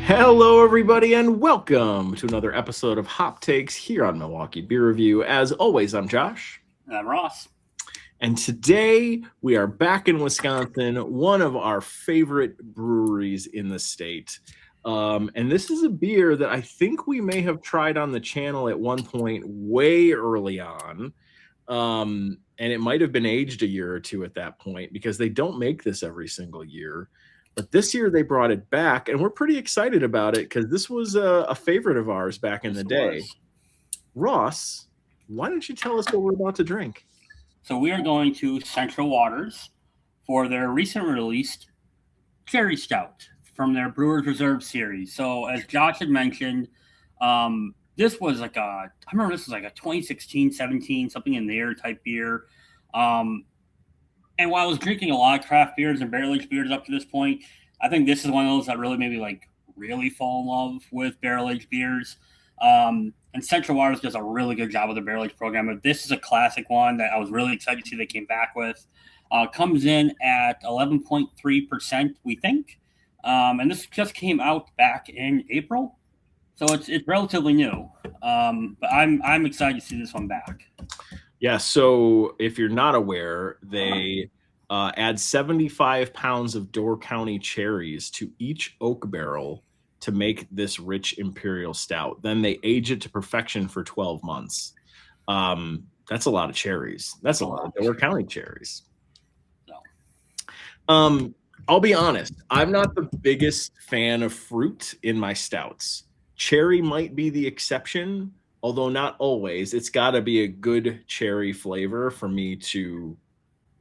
Hello, everybody, and welcome to another episode of Hop Takes here on Milwaukee Beer Review. As always, I'm Josh. And I'm Ross. And today we are back in Wisconsin, one of our favorite breweries in the state. And this is a beer that I think we may have tried on the channel at one point way early on. And it might have been aged a year or two at that point because they don't make this every single year. But this year they brought it back, and we're pretty excited about it because this was a favorite of ours back in the day. Ross, why don't you tell us what we're about to drink? So we are going to Central Waters for their recent released Cherry Stout from their Brewers Reserve series. So as Josh had mentioned, this was like I remember this was like a 2016, 17, something in there type beer. And while I was drinking a lot of craft beers and barrel-aged beers up to this point, I think this is one of those that really made me really fall in love with barrel-aged beers. And Central Waters does a really good job with the barrel-aged program. But this is a classic one that I was really excited to see they came back with. Comes in at 11.3%, we think. And this just came out back in April. So it's relatively new. But I'm excited to see this one back. Yeah, so if you're not aware, they add 75 pounds of Door County cherries to each oak barrel to make this rich imperial stout. Then they age it to perfection for 12 months. That's a lot of cherries. That's a lot of Door County cherries. I'll be honest, I'm not the biggest fan of fruit in my stouts. Cherry might be the exception, although not always. It's got to be a good cherry flavor for me to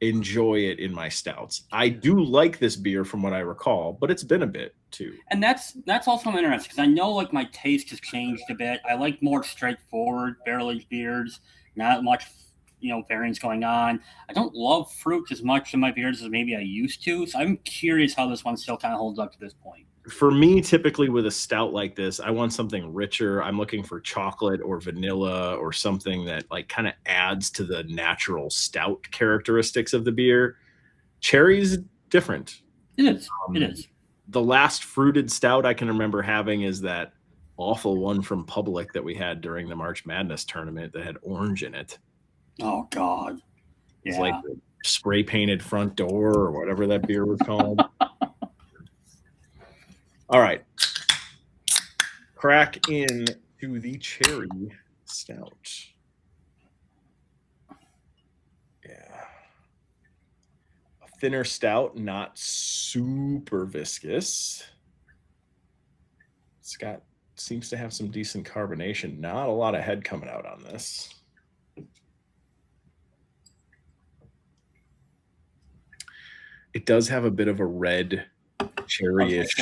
enjoy it in my stouts. I do like this beer from what I recall, but it's been a bit too. And that's also interesting because I know my taste has changed a bit. I like more straightforward barrel-aged beers, not much variance going on. I don't love fruit as much in my beers as maybe I used to. So I'm curious how this one still kind of holds up to this point. For me, typically with a stout like this, I want something richer. I'm looking for chocolate or vanilla or something that kind of adds to the natural stout characteristics of the beer. Cherry's different. It is. It is. The last fruited stout I can remember having is that awful one from Public that we had during the March Madness tournament that had orange in it. Oh, God. Yeah. It's like the spray painted front door or whatever that beer was called. All right. Crack into the cherry stout. Yeah. A thinner stout, not super viscous. Seems to have some decent carbonation. Not a lot of head coming out on this. It does have a bit of a red cherry-ish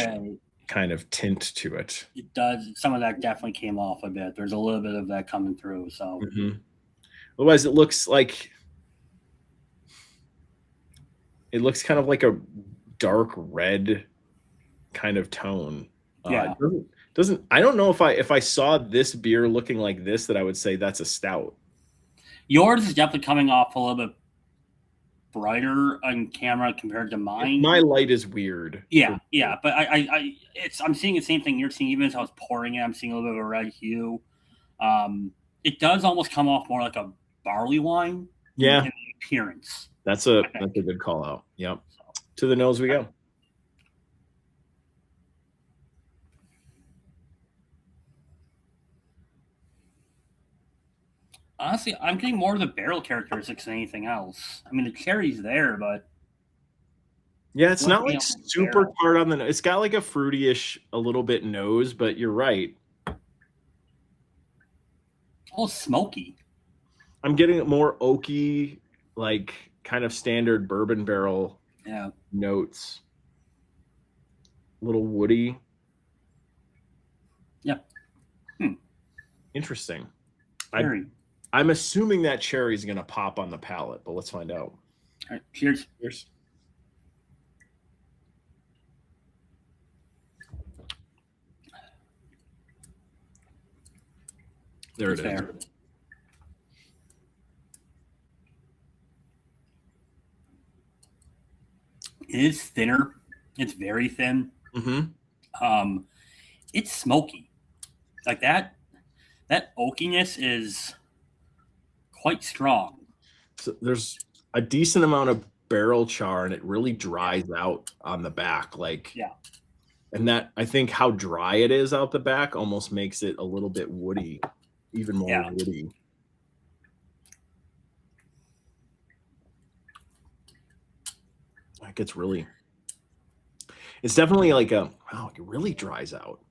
kind of tint to it. It does. Some of that definitely came off a bit. There's a little bit of that coming through. So, Otherwise, it looks kind of like a dark red kind of tone. Yeah. Doesn't. I don't know if I saw this beer looking like this that I would say that's a stout. Yours is definitely coming off a little bit brighter on camera compared to mine. My light is weird. Yeah, but I'm seeing the same thing you're seeing. Even as I was pouring it, I'm seeing a little bit of a red hue. It does almost come off more like a barley wine. Yeah, in the appearance. That's a good call out. Yep. To the nose we go. Honestly, I'm getting more of the barrel characteristics than anything else. I mean, the cherry's there, but yeah, it's not super tart on the nose. It's got a fruity-ish, a little bit nose, but you're right. Oh, smoky. I'm getting more oaky, kind of standard bourbon barrel notes. A little woody. Yep. Interesting. Very. I'm assuming that cherry is going to pop on the palate, but let's find out. All right, cheers. Cheers. There it is. It is thinner. It's very thin. Mm-hmm. it's smoky. Like that oakiness is quite strong. So there's a decent amount of barrel char, and it really dries out on the back. Like, Yeah. And that, I think how dry it is out the back almost makes it a little bit woody, even more woody. Like it's definitely like it really dries out.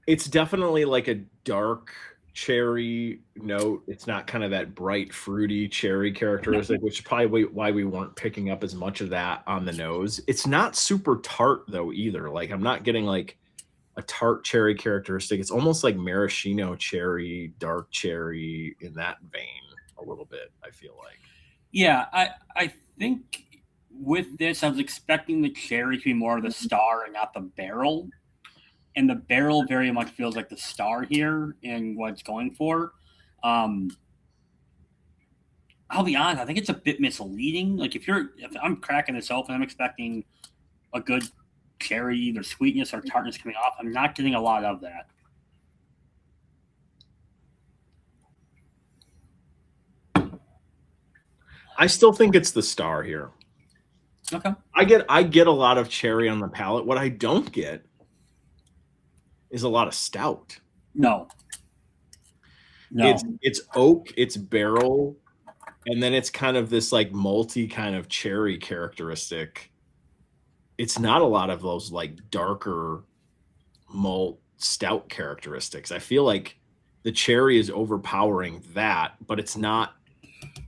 It's definitely like a dark cherry note. It's not kind of that bright fruity cherry characteristic, which is probably why we weren't picking up as much of that on the nose. It's not super tart though either. Like I'm not getting like a tart cherry characteristic. It's almost like maraschino cherry, dark cherry in that vein a little bit, I feel like. Yeah, I think with this I was expecting the cherry to be more of the star and not the barrel. And the barrel very much feels like the star here in what it's going for. I'll be honest, I think it's a bit misleading. Like if I'm cracking this open, I'm expecting a good cherry, either sweetness or tartness coming off. I'm not getting a lot of that. I still think it's the star here. Okay. I get a lot of cherry on the palate. What I don't get is a lot of stout. No. It's oak, it's barrel, and then it's kind of this like malty kind of cherry characteristic. It's not a lot of those like darker malt stout characteristics. I feel like the cherry is overpowering that, but it's not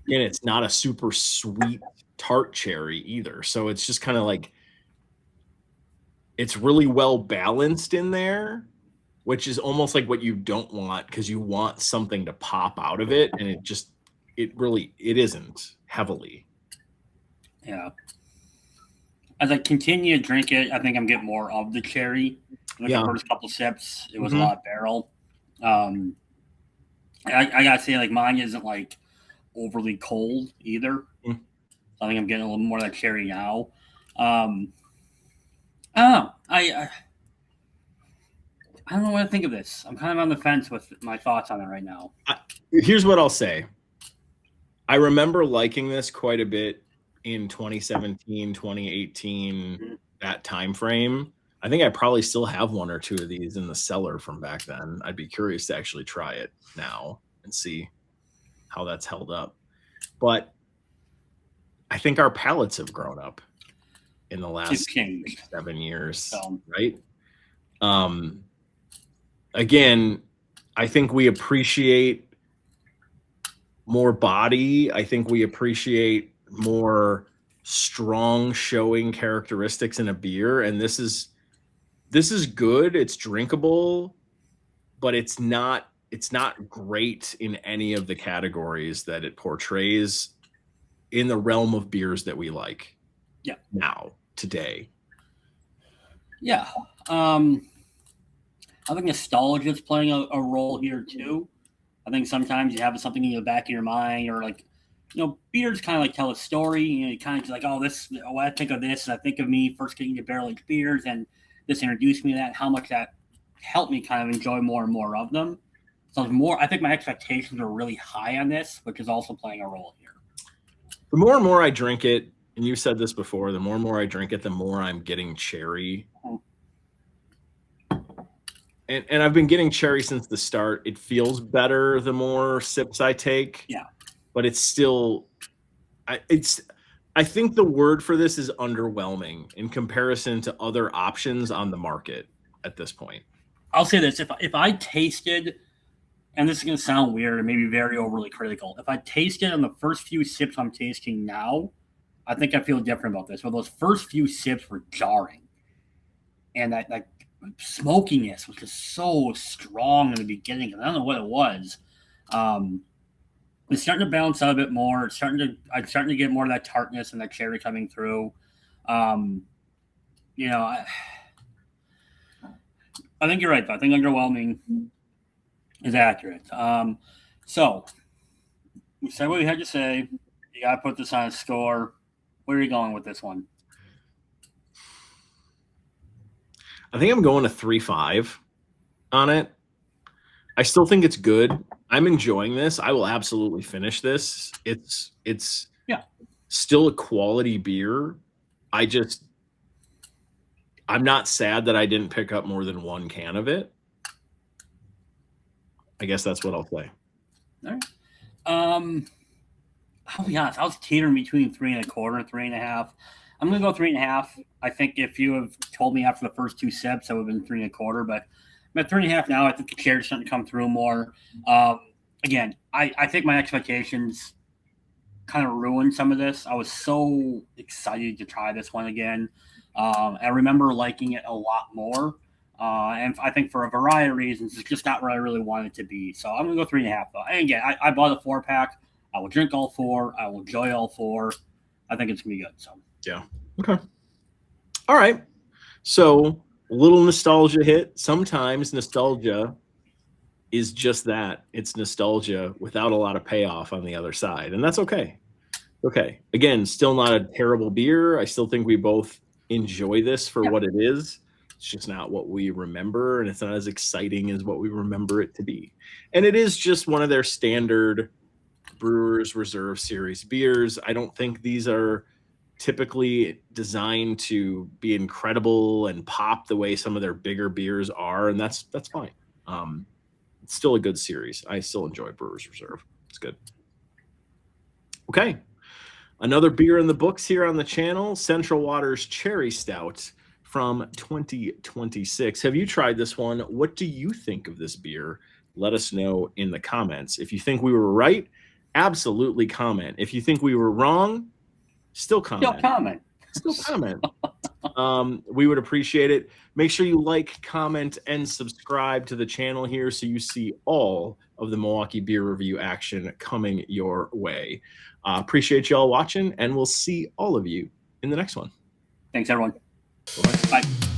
a super sweet tart cherry either. So it's just kind of like it's really well balanced in there, which is almost like what you don't want because you want something to pop out of it, and it isn't heavily. Yeah. As I continue to drink it, I think I'm getting more of the cherry. Like the first couple sips, it was a lot of barrel. I gotta say, like mine isn't like overly cold either. So I think I'm getting a little more of that cherry now. I don't know. I don't know what to think of this. I'm kind of on the fence with my thoughts on it right now. Here's what I'll say. I remember liking this quite a bit in 2017, 2018, that time frame. I think I probably still have one or two of these in the cellar from back then. I'd be curious to actually try it now and see how that's held up. But I think our palates have grown up in the last 7 years, right? Again, I think we appreciate more body. I think we appreciate more strong showing characteristics in a beer, and this is good. It's drinkable, but it's not great in any of the categories that it portrays in the realm of beers that we like. Yeah. Now, today. Yeah. I think nostalgia is playing a role here too. I think sometimes you have something in the back of your mind, or like, beers kind of like tell a story. You kind of just like, I think of this, and I think of me first getting into barrel-aged beers, and this introduced me to that. How much that helped me kind of enjoy more and more of them. So I think my expectations are really high on this, which is also playing a role here. The more and more I drink it, and you said this before, the more and more I drink it, the more I'm getting cherry. And I've been getting cherry since the start. It feels better the more sips I take. Yeah. But it's still, I think the word for this is underwhelming in comparison to other options on the market at this point. I'll say this. If I tasted, and this is going to sound weird and maybe very overly critical, if I tasted on the first few sips I'm tasting now, I think I feel different about this. But those first few sips were jarring. And that smokiness was just so strong in the beginning. I don't know what it was. It's starting to balance out a bit more. I'm starting to get more of that tartness and that cherry coming through. I think you're right. I think underwhelming is accurate. So we said what we had to say. You got to put this on a score. Where are you going with this one? I think I'm going to 3.5 on it. I still think it's good. I'm enjoying this. I will absolutely finish this. It's still a quality beer. I'm not sad that I didn't pick up more than one can of it. I guess that's what I'll say. All right. I'll be honest. I was teetering between 3.25 and 3.5. I'm gonna go 3.5. I think if you have told me after the first 2 sips, I would have been 3.25. But I'm at 3.5 now. I think the cherry's starting to come through more. Again, I think my expectations kind of ruined some of this. I was so excited to try this one again. I remember liking it a lot more. And I think for a variety of reasons, it's just not where I really want it to be. So I'm going to go 3.5. Though. And again, I bought a 4-pack. I will drink all 4. I will enjoy all 4. I think it's going to be good. So yeah. Okay. All right. So a little nostalgia hit. Sometimes nostalgia is just that. It's nostalgia without a lot of payoff on the other side. And that's okay. Okay. Again, still not a terrible beer. I still think we both enjoy this for what it is. It's just not what we remember, and it's not as exciting as what we remember it to be. And it is just one of their standard Brewers Reserve Series beers. I don't think these are typically designed to be incredible and pop the way some of their bigger beers are, and that's fine. It's still a good series. I still enjoy Brewers Reserve. It's good. Okay. Another beer in the books here on the channel, Central Waters Cherry Stout from 2026. Have you tried this one? What do you think of this beer? Let us know in the comments. If you think we were right, absolutely comment. If you think we were wrong, still comment. Still comment. We would appreciate it. Make sure you like, comment, and subscribe to the channel here so you see all of the Milwaukee beer review action coming your way. Appreciate you all watching, and we'll see all of you in the next one. Thanks, everyone. Bye. Bye.